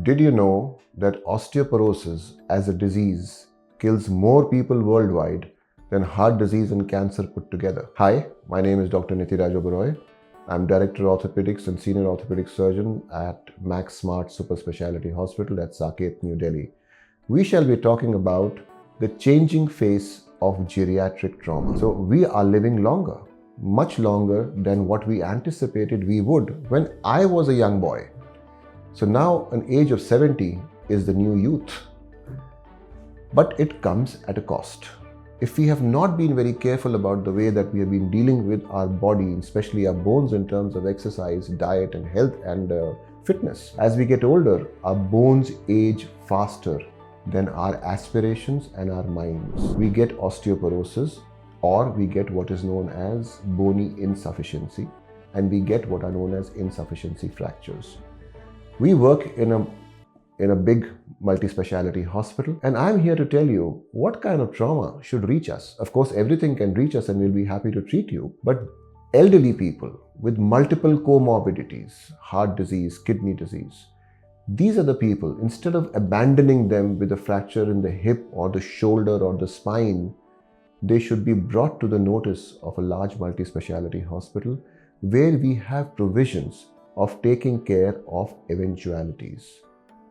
Did you know that osteoporosis as a disease kills more people worldwide than heart disease and cancer put together? Hi, my name is Dr. Nitiraj Oberoi. I'm Director of Orthopaedics and Senior Orthopedic Surgeon at Max Smart Super Speciality Hospital at Saket, New Delhi. We shall be talking about the changing face of geriatric trauma. So we are living longer, much longer than what we anticipated we would when I was a young boy. So now an age of 70 is the new youth. But it comes at a cost. If we have not been very careful about the way that we have been dealing with our body, especially our bones in terms of exercise, diet and health and fitness, as we get older, our bones age faster than our aspirations and our minds. We get osteoporosis, or we get what is known as bony insufficiency, and we get what are known as insufficiency fractures. We work in a big multi-speciality hospital, and I'm here to tell you what kind of trauma should reach us. Of course, everything can reach us and we'll be happy to treat you, but elderly people with multiple comorbidities, heart disease, kidney disease, these are the people, instead of abandoning them with a fracture in the hip or the shoulder or the spine, they should be brought to the notice of a large multi-speciality hospital where we have provisions of taking care of eventualities.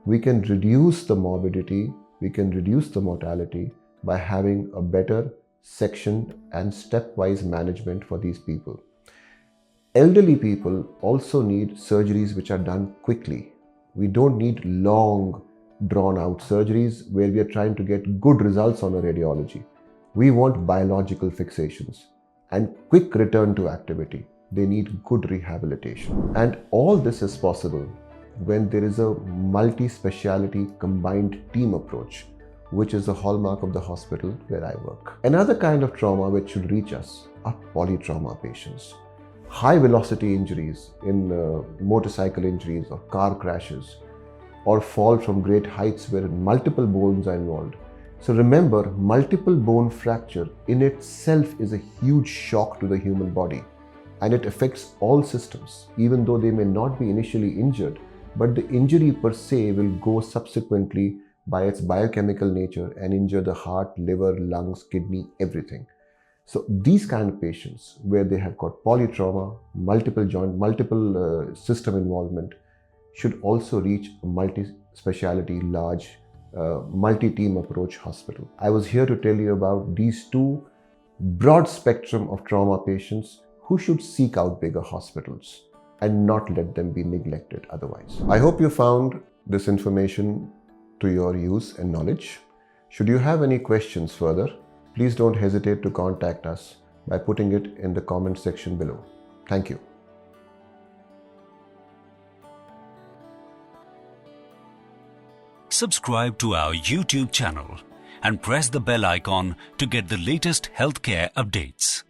We can reduce the morbidity, we can reduce the mortality by having a better sectioned and stepwise management for these people. Elderly people also need surgeries which are done quickly. We don't need long, drawn-out surgeries where we are trying to get good results on a radiology. We want biological fixations and quick return to activity. They need good rehabilitation. And all this is possible when there is a multi-speciality combined team approach, which is the hallmark of the hospital where I work. Another kind of trauma which should reach us are polytrauma patients. High velocity injuries in motorcycle injuries or car crashes, or fall from great heights where multiple bones are involved. So remember, multiple bone fracture in itself is a huge shock to the human body, and it affects all systems, even though they may not be initially injured, but the injury per se will go subsequently by its biochemical nature and injure the heart, liver, lungs, kidney, everything. So these kind of patients where they have got polytrauma, multiple joint, multiple system involvement should also reach a multi-speciality, large, multi-team approach hospital. I was here to tell you about these two broad spectrum of trauma patients who should seek out bigger hospitals and not let them be neglected otherwise. I hope you found this information to your use and knowledge. Should you have any questions further, please don't hesitate to contact us by putting it in the comment section below. Thank you. Subscribe to our YouTube channel and press the bell icon to get the latest healthcare updates.